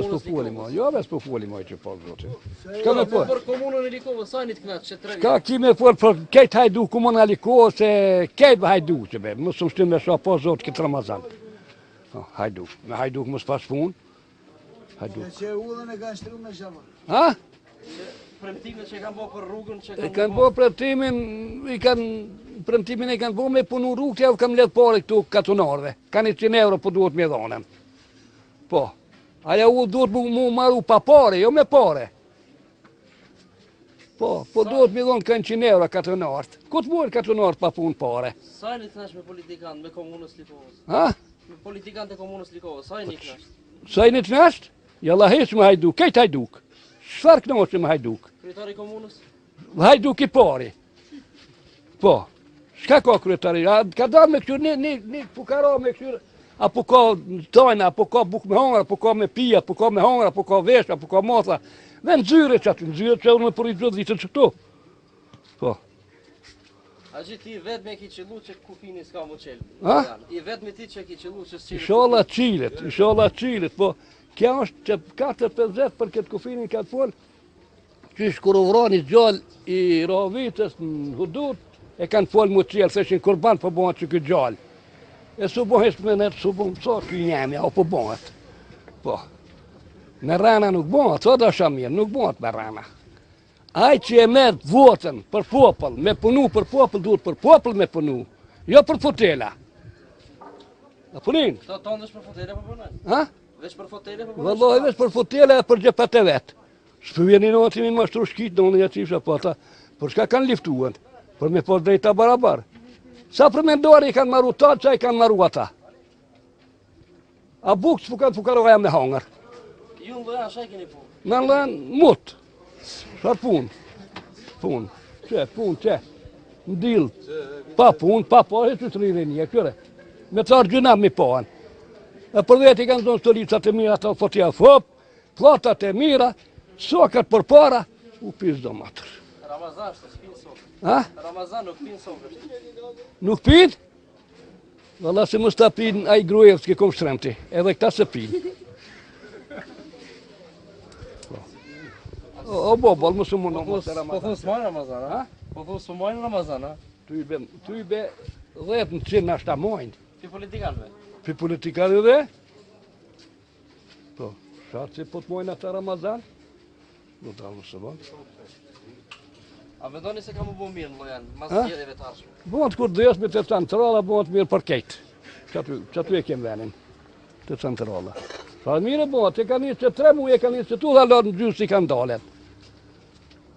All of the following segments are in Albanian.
s'po foli ma. Jo, s'po foli ma që po zotin. Çka më po? Për komunën e Likovës, sa një të knaqë që tre Ka kime fol për këtë hajdu komuna Likovës se këtë hajdu që be. Mos u shtim me sa po zot këtë Ramazan. Hajdu. Me hajdu mos pas punë. Hajdu. Që udhën e kanë shtruar me zhavë. Ha? premtimet që kanë bërë për rrugën që E kanë bërë premtimin e kanë bërë me punu rrugë, ja kam letë pare këtu katunarve. Kanë 100 euro po duhet me dhonem. Po. Aja u duhet mu maru pa pare, jo me pare. Po duhet me dhonë kanë 100 euro katunarët. Ku të bërë katunarët pa punë pare? Sa e një të nash me politikanë, me komunës Likovës? Ha? Me politikanë të komunës Likovës, sa e një të nash? Sa e një të nash? Jalla heq me hajduk, kejt hajduk. Shfar kënoqë me hajduk? Kryetari komunës? Hajduk I pari. Po. Shka ka kryetari? Ka dalë me këtyr një pukara me këtyr. Apo ka tajna, apo ka buk me hangra, apo ka me pia, apo ka me hangra, apo ka vesh, apo ka matha. Dhe nëzyre që aty, nëzyre që unë me për I gjithë vitën që këtu. Po. A gjithë ti vetë me ki qëllu që kufini s'ka më qelë? Ha? I vetë me ti që ki qëllu që s'qilë? Inshallah qilet, po. Kja është që 4-50 për këtë kufinin ka të folë, që ishë kur uvrani gjallë I Ravitës në hudut, e kanë folë më qelë, se ishin kurban për bëhat që këtë gjallë. E su bëhes me netë, su bëhem sa këj njemi, o për bëhat. Po. Me rana nuk bëhat, sa da shamirë, nuk bëhat me rana. Aj që e merë votën për popull, me punu për popull, duhet për popull me punu, jo për fotela. A punin? Këto tonë është për fotele për përnën? Ha? Veç për fotele për përnën? Vëllohi veç për fotele e për gjepet e vetë. Së vjeni në atimin ma shtru shkit në unë një qifra po ata, për shka kanë liftuan, për me pos drejta barabar. Sa për mendori I kanë maru ta, qa I kanë maru ata. A bukë s'pu kanë fukaroja me hangër. Ju në loja shaj keni punë? Në lënë mut. Shar punë. Punë, që. Ndilë. Pa punë, pa e që të rire një, këre. Me të argjuna mi pohan. E për veti kanë zonë stolicat e mira, ta fotja fop, platat e mira, sokat për para, u pizë do matër. Ramazan shtë s'pinë sokë. Ha? Ramazan nuk pinë sokë është. Nuk pinë? Valla se mës ta pinë a I grujevës ke kom shtremti, edhe këta se pinë. O bobol, mësë më në mësë Ramazan. Po thunë s'majnë Ramazan, ha? Po thunë s'majnë Ramazan, ha? Tu I be 10 në ashta mojnë. Pi politikanëve? Pi politikanëve dhe? Po, shatë se po të mojnë ata Ramazan? Do të alë së banë. A vendoni se ka më bo mirë në lojan, mas tjedheve të arshme? Bënë të kur dhejës me të centrala, bënë të mirë për kejtë. Që atu e kemë venin, të centrala. Sa mirë bënë, e ka njës që 3 muaj, e ka njës që tu dhe lërë në gjusë I kanë dalet.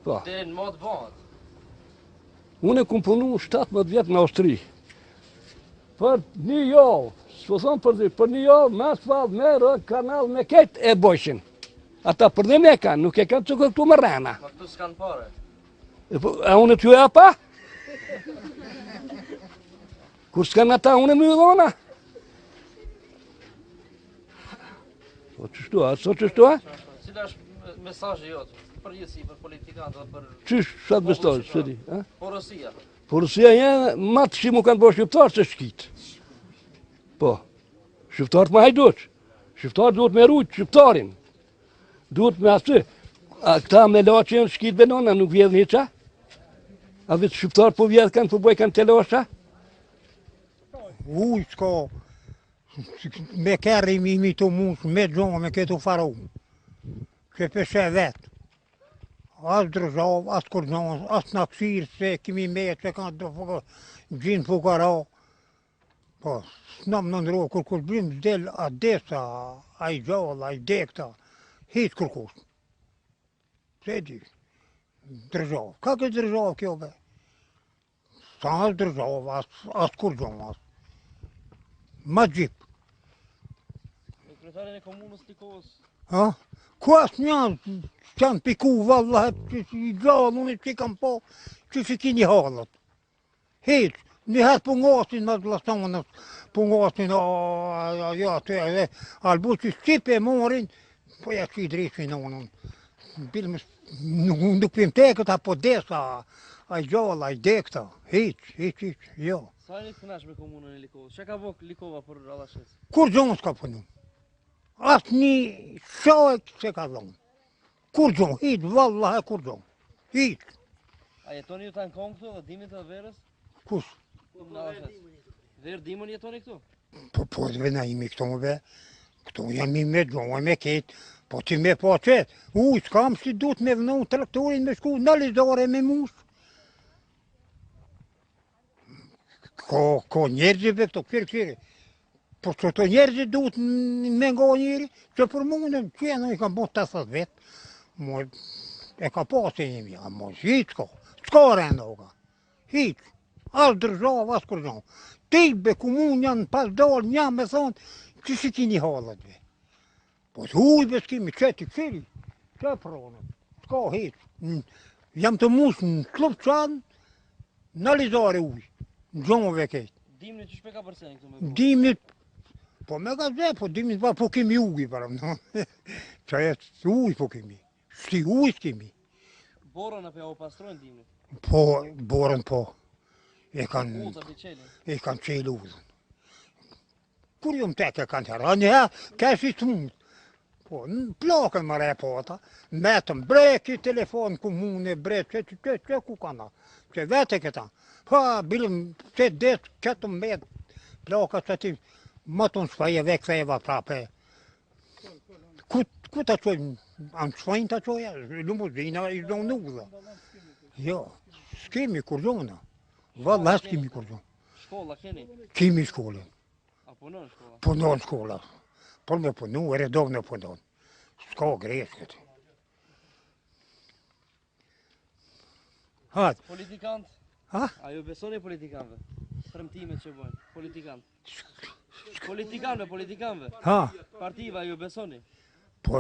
Po. Dhe në modë bëhat? Unë e kumë punu 17 vjetë në Austri. Për një javë, s'po thonë për një javë, me asfalt, me rëk, kanal, me ketë e bojshin. Ata për dhe me kanë, nuk e kanë që këtu më rana. Ma këtu s'kanë pare? A unë t'ju e apa? Kur s'kanë ata, unë më ju dhona? O qështu a, so qështu a? Cila është mesazhi jotë, për gjithësi, për politikanë dhe për... Qysh, sa të bestojnë, së di? Porosia. Porosia jenë, matë që mu kanë bërë shqiptarë se shkitë. Po, shqiptarët më hajduq. Shqiptarët duhet me rujtë shqiptarin. Duhet me asë. A këta me la që jenë shkitë benona, nuk vjedhë një qa? A vetë shqiptarët po vjedhë kanë, po bëj kanë të lasha? Uj, s'ka. Me kërri mi të mundë, me gjonë, me këtu faru. Që peshe vetë. As drëzov, as kërgjonë, as në kësirë, se kemi me që kanë të gjinë fukara. Po, s'nam në ndrohë, kërkus bëjmë zdel a desa, a I gjallë, a I dekta, hitë kërkus. Se di, drëzov. Ka këtë drëzov kjo be? Sa as drëzov, as kërgjonë, ma gjipë. Kryetarin e komunës Likovës? Ha? Ku asë një kanë piku valla, që I gjallë, unë që I kam po, që që ki një halët. Hitë, një herë pungosin me vlasonës, pungosin, ja, të e, albu që Shqipe morin, po ja që I drishin unën. Nuk pim tekët, apo desa, a I gjallë, a I dekta, hitë, jo. Sa e një të kënash me komunën e Likovës? Që ka bëhë Likova për Radhashes? Kur gjonë s'ka punu? Asë një shojë se ka dhonë. Kur gjonë, hitë, vallahe kur gjonë. Hitë. A jetoni ju të në kongë këtu dhe dimit të verës? Kus? Verë dimën jetoni këtu? Po dhe na imi këto më be. Këto jam i me gjonë, me ketë. Po ti me po qëtë. S'kam si du të me vënohë traktorin me shku në lizore me mushë. Ko njerëzive këto kërë. Po që të njerëzit duhet me nga njëri, që për mundën, që janë i kam bo 80 vetë, e ka pasë e njëmi, a mos hitë s'ka, s'ka renda o ka, hitë, asë dërgjavë, asë kërgjavë. Tibe komunë janë pas dalë, një me thonë, që si kini halët be. Po të ujbe s'kimi, që t'i kësiri, që pronët, s'ka hitë. Jam të musë në klubë qanë, në lizare ujë, në gjomëve kejtë. Dimni që shpe ka përsen këtu me bu? Dimnit, po me ka dhe, po dimnit pa po kemi uji, para më në. Qa jetë uji po kemi, shti uji s'kemi. Borën apo ja u pastrojnë dimnit? Po, borën po, e kanë Ullëta për qelin? qelë uzën. Kur ju më teke kanë të rënë, ja, keshi të mundë. Po, në plakën më repota, metëm breki, telefon komune, brek, që ku kanë, që vete këta. Pa, bilëm, që detë, që të metë, plaka që ti, më të në shpaje vek theva prape. Ku ta qojnë, anë shpajnë ta qoja, lumuzina i zonë nukëdha. Jo, s'kemi kur zonë, valla s'kemi kur zonë. Shkolla keni? Kemi shkollën. A punon shkolla? Punon shkolla. Por me punu, redovno punon. S'ka greshke ti. Hajde. Politikant? Ha? A ju besoni politikanve? Premtimet që bojnë? Politikant? Politikanve? Ha? Partiva ju besoni? Po,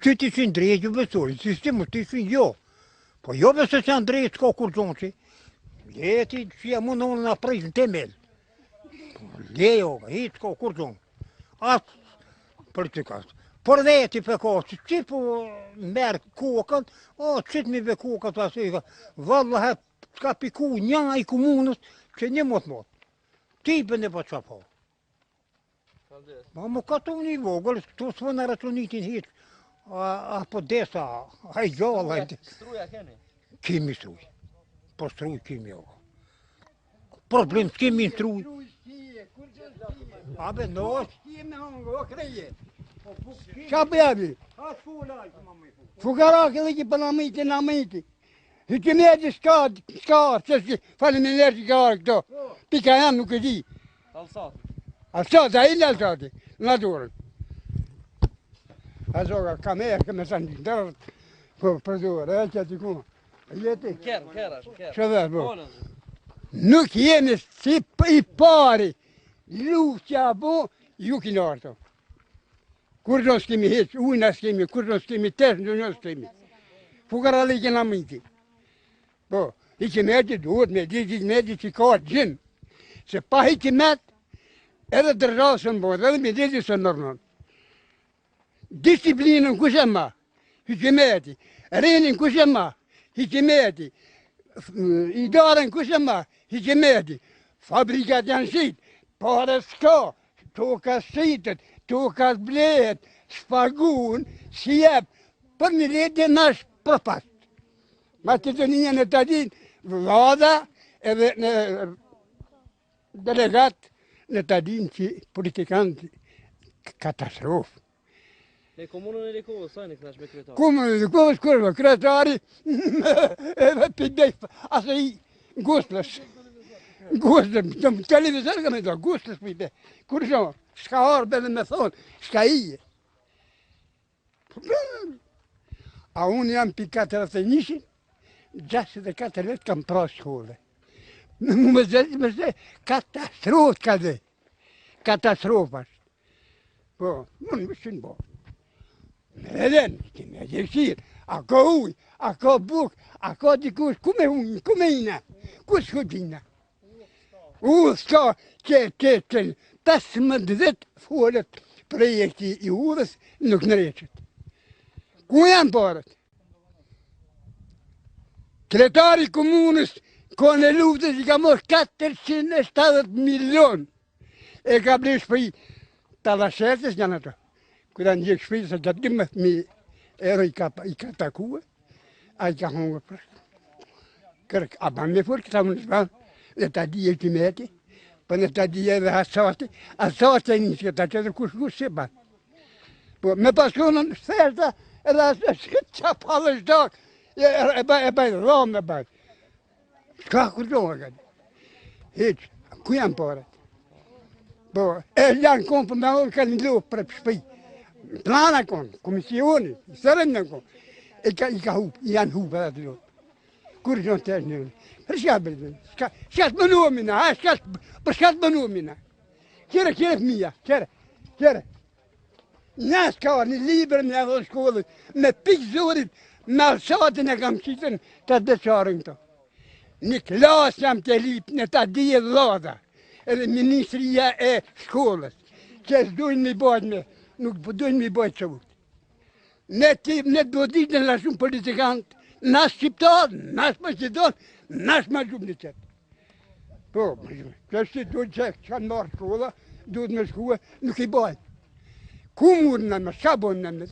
që ti që ndrejt ju besoj, sistemu ti që jo. Po jo besoj që ndrejt s'ka kur zonë që. Leti që jam unë në aprizë në temel. Lejo, hitë s'ka kur zonë. Atë politikatë. Por veti për ka, që po merë kokën, qëtë mi be kokën të asë, vallahe s'ka piku një i komunës që një motë. Tipe në po qa po. Ma më ka të një vogël, të s'vë në ratonitin hitë, apo desa, a i gjallë, Struja keni? kemi struj. Po struj kemi jo. Problem s'kemi struj. Abe nosh. Qa bëjavi? Fukarak edhe që për namiti. Hükümeti s'ka, që faleminderit që ka arë këto. Pika jam nuk e di. Alsat? Alsat, a illa alsati, naturën. A zoga, kamerë, me sa një dërët, për dorë, e që t'i kuma. Jeti? Kera. Që dhe, po. Folën. Nuk jemi si i pari, luftja po, ju kina arto. Kur do s'kemi heq, ujna s'kemi, kur do s'kemi tesh, në s'kemi. Fukarali i kena miti. Po, i që meti duhet me di që ka gjinë. Se pa i që met, edhe dërgjallë së mbojt, edhe me di së nërnon. Disciplinën kush e ma, i që meti. Rinin kush e ma, i që meti. Idaren kush e ma, i që meti. Fabrikat janë shqitë, pare s'ka, toka shqitët, toka s'blehet, s'pagun, si jep, për një letë nash përpast. Ma të të një në të din, vlada edhe në delegat në të din që politikanët katastrofë. Ne komunën e Likovës, sajnë e këtash me kretarë? Komunën e Likovës, kërëve, kretari, edhe pëjdej, asë i guslës. Guslës, në televizor ka me do, guslës pëjde. Kur shumë, shka arbe dhe me thonë, shka ije. A unë jam për 41, 64 vetë kam pra shkolle. Më zë, katastrofë ka dhe. Katastrofë ashtë. Po, unë më shënë bo. Me edhe, me gjërësirë, a ka ujë, a ka bukë, a ka dikush, ku me ujë, ku me ina, ku s'hudina. S'ka që 15 folët projekti i udhës nuk në reqët. Ku janë parët? Kretari komunës, kone luftës i ka mos 470 milion. E ka blesh për Talashetis janë ato. Kura ndjek shpejt se gjatë 12.000 euro i ka takue, a i ka hongë për. Kërk, a ban me fërë këta më në shbanë, dhe ta di e kimeti, për në ta di e dhe asati e njësë këta që dhe kush se banë. Po, me pasionën shterta, edhe që palë shdok, e bajnë rromë e bajnë. Shka kërdohë këtë. Heqë, ku janë përët? Po, e janë konë për me orë ka një lupë për shpëj. Plana konë, komisioni, sërën në konë. I ka hupë, janë hupë edhe të lupë. Kur që në të eshë njërë. Për shka bërë, shka të mënua mina, për shka të mënua mina. Kjere fëmija, kjere. Në s'ka një liber në edhe shkollët, me pikë zurit, me alësatin e kam qitën të deqarën këto. Një klasë jam të lipë në ta dije dhada, edhe ministria e shkollës, që s'dojnë mi bajt me, nuk dojnë mi bajt që vëtë. Ne do ditë në shumë politikantë, nash shqiptarë, nash Maqedonë, nash ma gjumë një qëtë. Po, kështë që dojnë që kanë marë shkolla, duhet me shkua, nuk i bajt. Ku murë në me, shka bojnë në me?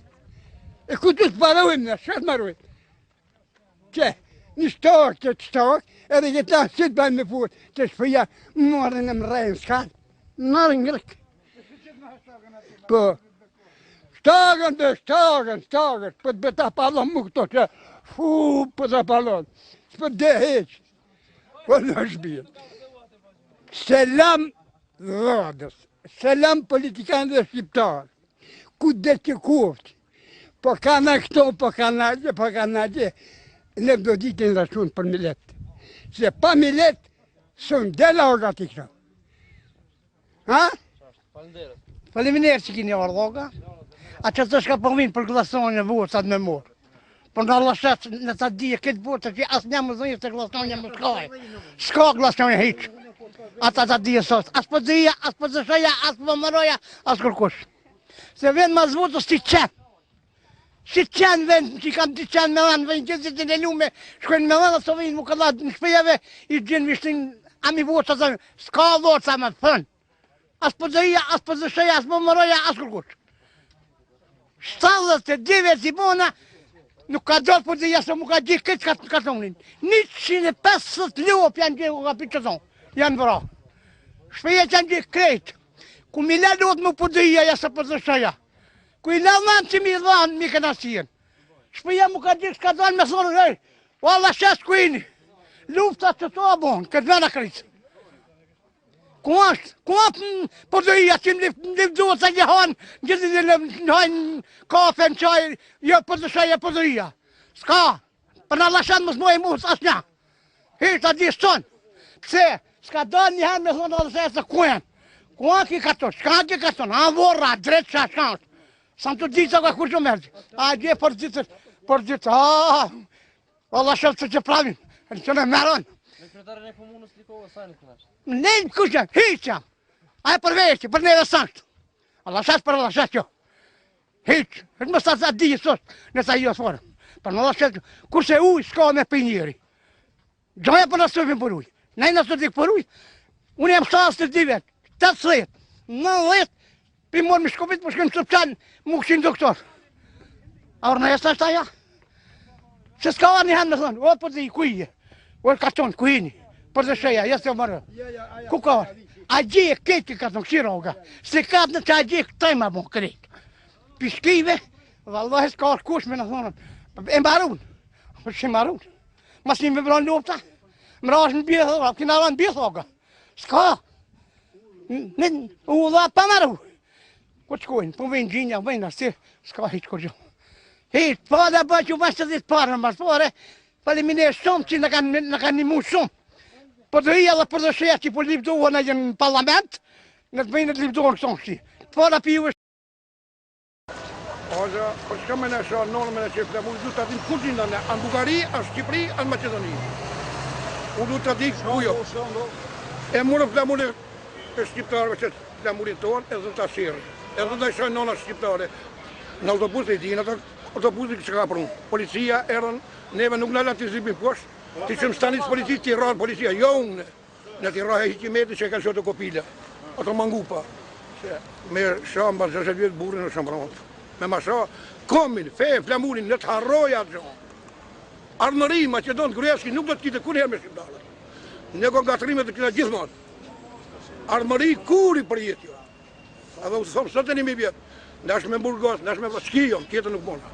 E ku të të parojnë në, shka të marojnë? Që, një shtakë, edhe këta si të bëjnë me furë, që shpëja marrën e më rejnë s'kanë, marrën ngërëk. Po, shtakën, për të bëta palon më këto që, për të palon, për dhe heqë, po në shbirë. Selam dhadës, selam politikanë dhe shqiptarë, ku dhe që koftë, po kanë këto, po kanë agje, ne do ditin rashun për millet. Se pa millet, sën dhe logat i këto. Ha? Faleminderit që kini orë loga. A që të shka përmin për glasonjë votat me morë. Për në lashet në të dhije këtë votë që asë një më dhije të glasonjë më shkaj. Shka glasonjë hiqë. Ata të dhije sot. Asë për dhije, asë për zëshëja, asë për mëroja, asë kërkush. Se vend ma zvotës ti qenë. Si qenë vend, që kam të qenë me lanë, vend gjithë të në lume, shkojnë me lanë, së vend më këllat në shpejeve, i gjenë vishtin, a mi votë të zënë, s'ka votë sa me thënë. Asë për dhija, asë për zëshëja, asë për mëroja, asë kërkush. 72 si bona, nuk ka gjallë për dhija, se mu ka gjithë këtë katonin. 150 lop janë gjithë, ka për qëton, janë vëra. Shpeje që janë gjithë krejtë, ku mi le lutë më për dhija, jasë për zëshëja. Ku i lavman që mi dhanë, mi këna sien. Shpëja mu ka gjithë ka dhanë me thonë, hej, valla shes ku ini. Lufta që të abonë, këtë vena kritë. Ku është për dhëja që më lifduhet se një gjithë në hajnë kafe në qaj, jo për dhësheja për dhëja. Ska, për në lashen më smoj musë asë një. Hishtë a gjithë sonë. Pse, s'ka dhanë një herë me thonë dhe se kuen. Kuen ki ka tonë, shka ki ka tonë, a vorra, drejtë që shka është. Sa më të ditë sa ka kur që mërgjë. A gje për ditë, Allah shëllë që pravin, që në meron. Në kryetarën e komunës Likova, sa në kënash? Ne në kushë, hiqë, a e përveqë, për neve sankt. Allah shëllë për Allah shëllë që. Hiqë, hëtë më sa di sot, në sa i osforë. Për në Allah shëllë, kurse ujë s'ka me për njëri. Gjoja për në sëfim për ujë. Ne në sot dikë për ujë, unë jem 62 vetë, 80, 90, për morë më shkopit, për shkëm së pëqanë, më këshin doktor. A orë në jesë ashtë aja? Se s'ka arë një hanë me thonë, o për dhe i kujje, o ka tonë, kujini, për dhe shëja, jesë të mërë. Ku ka arë? A gjë këtë ka tonë, këshirë oga, se ka të në që a gjë këtë ma më kretë. Pishkive, dhe Allah s'ka arë kush me në thonë, e mbarun, për që mbarun. Mas një me vranë lopta, më rashë në bjethë, këna ranë bjethë oga. S'ka, u dha pa maru. Ku të kojnë, po vejnë gjinja, vejnë asë, s'ka hitë kur gjohë. Hitë, pa dhe bëjë që vashtë të ditë parë në mbashtë pare, faleminderit shumë që në kanë një mu shumë. Për dhe hija dhe për dhe shëja që po lipdohë në jenë në parlament, në të vejnë të lipdohë në kësonë shti. Para për juve. Oza, për shka me në shërë nënë me në qefë dhe mu du të adim ku gjinda në anë Bugari, anë Shqipëri, anë Macedoni. U du të adim ku jo. E mërë flamurë e shqiptarëve që flamurin tonë, e zë të ashirë. E zë të shërë nëna shqiptare. Në autobus e dinë, autobusi që ka përnë. Policia erën, neve nuk në lanë të zibin poshtë, të që më stanisë policisë të i rarë policia. Jo unë, në të i rarë e hiqimeti që e ka shotë kopila. Ato mangupa. me shamba 60 vjetë burin në shambronat. Me masha, komin, fejn, flamurin, në të harroja atë gjo. Armëri, Maqedon, Grueski nuk do të kite kur herë me shqiptarët. Ne ko ngatrimet të kina gjithmonë. Armëri kuri për jetë jo. A dhe u të thomë, sot e 1000 vjetë. Nash me Burgos, nash me Skijon, tjetër nuk bona.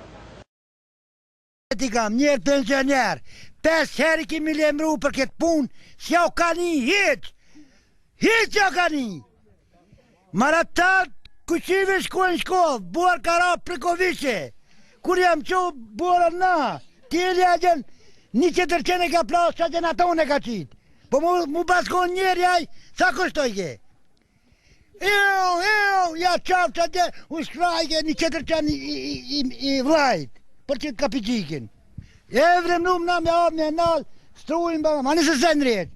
Ti kam njerë pensioner, 5 herë kemi lemru për këtë punë, s'ja u ka një hiq ja ka një. Maratat, kuqive shkojnë shkollë, buar kara Prekoviqe, kur jam që buar na, tjeli agjen, 100% e ka plasë që agjen aton e ka qitë. Po mu baskon njerë jaj, sa kështoj ke? Ja qafë që agjen, u shkrajke 100% i vlajt, për që të kapicikin. Evrem numë na me avë me nalë, strujnë bëma, ma nëse se nërjetë.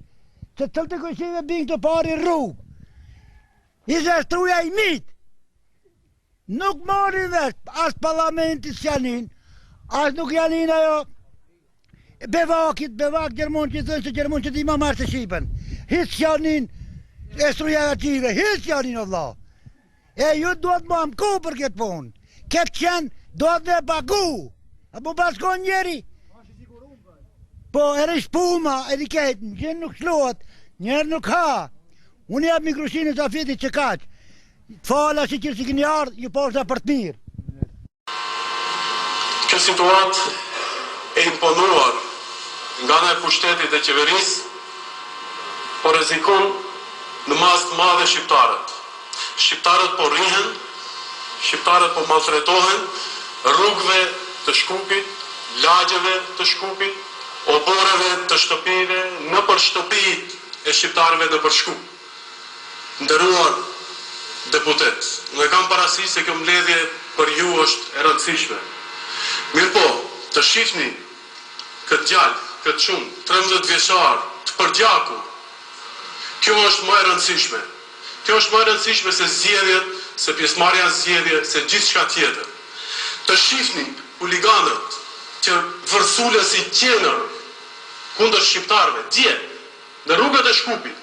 Që të të kështive bingë të pari rrugë. Ishe struja i mitë. Nuk mori vesh, as parlamentit s'janin, as nuk janin ajo bevak Gjermon që thënë që Gjermon që ti ma marë të Shqipen. Hisë s'janin e struja e qive, hisë s'janin o vla. E ju duhet më amku për këtë punë. Këtë qenë duhet me bagu. A bu baskon njeri. Po e rishpuma, e rikejtën, gjenë nuk shluat, njerë nuk ha. Unë jam mikrushinë të afitit që kaqë. Fala që kërë që këni ardhë, ju poshta për të mirë. Kjo situatë e imponuar nga në pushtetit dhe qeverisë, po rezikon në masë të madhe shqiptarët. Shqiptarët po rrihen, shqiptarët po maltretohen, rrugëve të Shkupit, lagjeve të Shkupit, oboreve të shtëpive, në për shtëpit e shqiptarëve në për Shkup. Nderuar deputet, në kam parasysh se kjo mbledhje për ju është e rëndësishme. Mirë po, të shifni këtë gjallë, këtë shumë, 13 vjeçar, të përgjaku, kjo është më e rëndësishme. Kjo është më e rëndësishme se zgjedhjet, se pjesëmarrja në zgjedhje, se gjithçka tjetër. Të shifni huliganët që vërsulën si qenër kundër shqiptarëve, dje, në rrugët e Shkupit,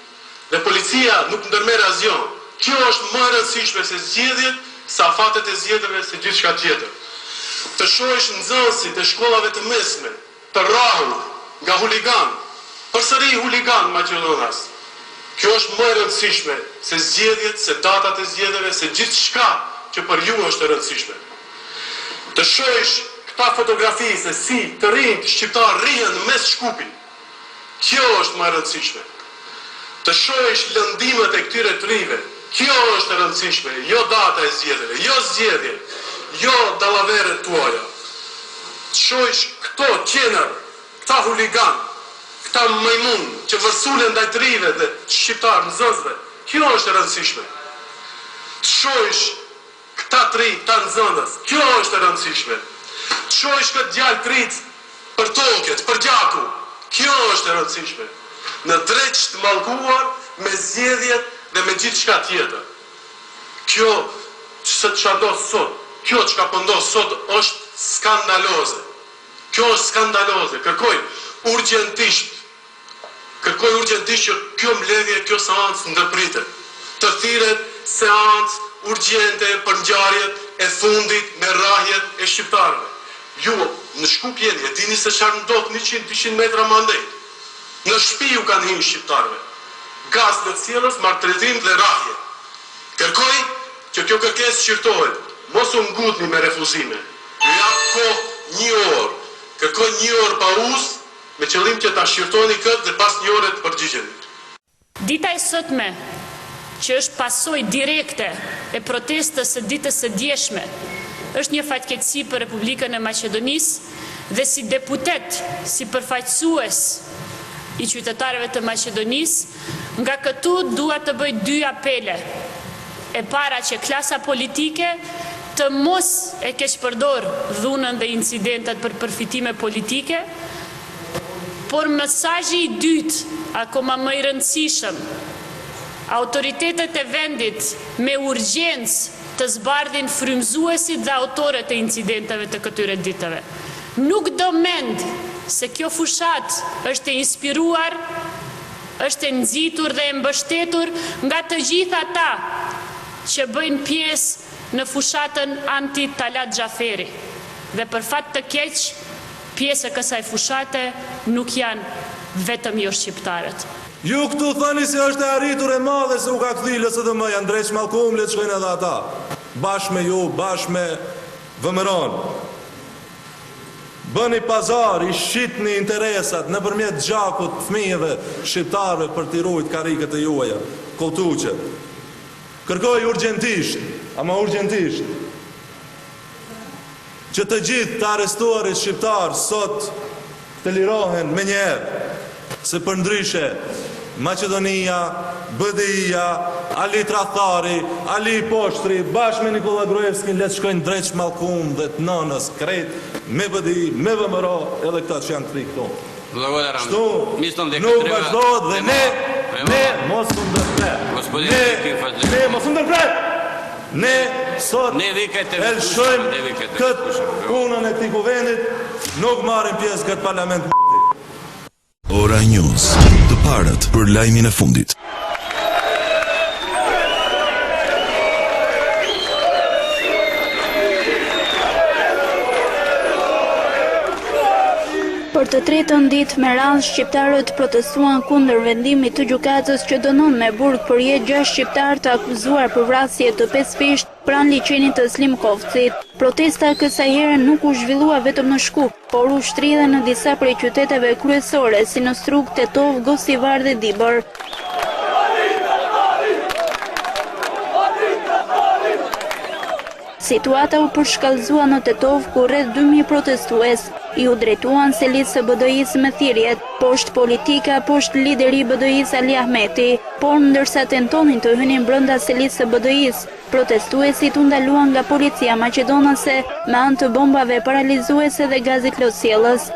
dhe policia nuk ndërmerr asgjë. Kjo është më e rëndësishme se zgjedhjet, sa fatet e zgjedhjeve, se gjithçka tjetër. Të shohësh nxënësit e shkollave të mesme, të rrahur nga huligan, përsëri huligan Maqedonas. Kjo është më e rëndësishme se zgjedhjet, se datat e zgjedhjeve, se gjithçka që për ju është e rëndësishme. Të shohësh këta fotografi se si të rinjt shqiptar rrihen në mes Shkupit. Kjo është më e rëndësishme. Të shohësh lëndimet e këtyre të rive. Kjo është e rëndësishme, jo data e zgjedhjeve, jo zgjedhje, jo dallaveret tuaja. Të shohësh këto qener, këta huligan, këta majmun që vërsulen ndaj të rive dhe shqiptar nxënësve. Kjo është e rëndësishme. Të shohësh këta të ri, këta nxënës. Kjo është e rëndësishme. Të shohësh këtë djalë të rit për toket, për gjaku. Kjo është e rëndësishme. Në dreq të mallkuar me zgjedhjet dhe me gjithçka tjetër. Kjo çka do sot, kjo çka po ndodh sot është skandaloze. Kjo është skandaloze. Kërkoj urgjentisht që kjo mbledhje, kjo seancë ndërpritet. Të thirret seancë urgjente për ngjarjet e fundit me rrahjet e shqiptarëve. Ju në Shkup jeni, e dini se çfarë ndodh 100-200 metra më andej. Në shtëpi ju kanë hyrë shqiptarëve. Gaz në cilës, maltretim dhe rrahje. Kërkoj që kjo kërkesë shqirtohet. Mos u ngutni me refuzime. Ju jap kohë 1 orë. Kërkoj 1 orë pauzë me qëllim që ta shqirtoni këtë dhe pas 1 ore të përgjigjeni. Dita e sotme, që është pasojë direkte e protestës së ditës së djeshme, është një fatkeqësi për Republikën e Maqedonisë dhe si deputet, si përfaqësues i qytetarëve të Maqedonisë, nga këtu dua të bëj 2 apele. E para që klasa politike të mos e keqpërdor dhunën dhe incidentet për përfitime politike, por mesazhi i dytë, akoma më i rëndësishëm, autoritetet e vendit me urgjencë të zbardhin frymëzuesit dhe autorët e incidenteve të këtyre ditëve. Nuk do mend se kjo fushat është e inspiruar, është e nxitur dhe e mbështetur nga të gjitha ata që bëjnë pjesë në fushatën anti-Talat Xhaferi. Dhe për fat të keq, pjesë e kësaj fushate nuk janë vetëm jo shqiptarët. Ju këtu thoni se është e arritur e madhe se u ka kthi LSDM-ja, ndreq mallkum, le të shkojnë edhe ata. Bashkë me ju, bashkë me VMRO-n. Bëni pazar, i shqitni interesat nëpërmjet gjakut fëmijëve shqiptarëve për t'i ruajtur karrikët e juaja, kotuqe. Kërkoj urgjentisht, ama urgjentisht, që të gjithë të arrestuarit shqiptar sot të lirohen me njerë, se për ndryshe Macedonia, BDI-ja, Ali Trathari, Ali Poshtri, bashkë me Nikola Gruevskin, le të shkojnë drejt Shmallkum dhe të nënës krejt, me BDI, me VMRO, edhe këta që janë këti këtu. Shtu, nuk vazhdojt dhe ne mos të ndërpret. Ne mos të ndërpret. Ne sot elshojmë këtë punën e këtij kuvendit, nuk marrim pjesë këtë parlament. Ora News, të parët për lajmin e fundit. Për të tretën ditë me radhë, shqiptarët protestuan kundër vendimit të gjykatës që dënon me burg për jetë 6 shqiptarë të akuzuar për vrasje të 5 fisht pranë liçenit të Slimkovcit. Protesta kësaj here nuk u zhvillua vetëm në Shkup, por u shtrihej në disa prej qyteteve kryesore si në Strug, Tetov, Gosivar dhe Dibër. Situata u përshkallëzua në Tetov ku rreth 2000 protestues i u drejtuan selit së BDI-s me thirrjet, poshtë politika, poshtë lideri i BDI-s Ali Ahmeti, por ndërsa tentonin të hynin brenda selit së BDI-s, protestuesit u ndaluan nga policia maqedonase me anë të bombave paralizuese dhe gazit lotësjellës.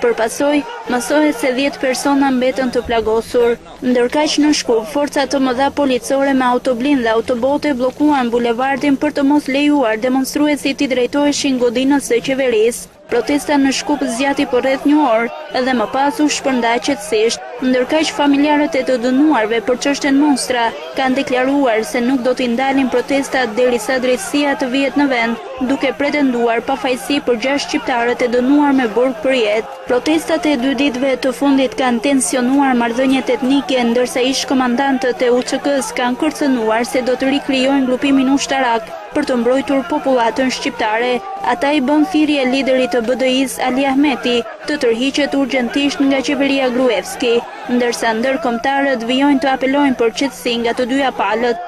Për pasoj, mësohet se 10 persona mbetën të plagosur. Ndërkaq në Shkup, forca të mëdha policore me autoblin dhe autobote bllokuan bulevardin për të mos lejuar demonstruesit i drejtoheshin godinës së qeverisë. Protesta në Shkup zgjati për rreth një orë dhe më pas u shpërnda qetësisht. Ndërkaq familjarët e të dënuarve për çështjen Monstra kanë deklaruar se nuk do t'i ndalin protestat derisa drejtësia të vihet në vend, duke pretenduar pafajësi për 6 shqiptarët e dënuar me burg për jetë. Protestat e 2 ditëve të fundit kanë tensionuar marrëdhëniet etnike, ndërsa ish-komandantët e UÇK-s kanë kërcënuar se do të rikrijojnë grupimin ushtarak për të mbrojtur popullatën shqiptare. Ata i bën thirrje liderit të BDI-s Ali Ahmeti të tërhiqet urgjentisht nga qeveria Gruevski, ndërsa ndërkombëtarët vijojnë të apelojnë për qetësi nga të dyja palët.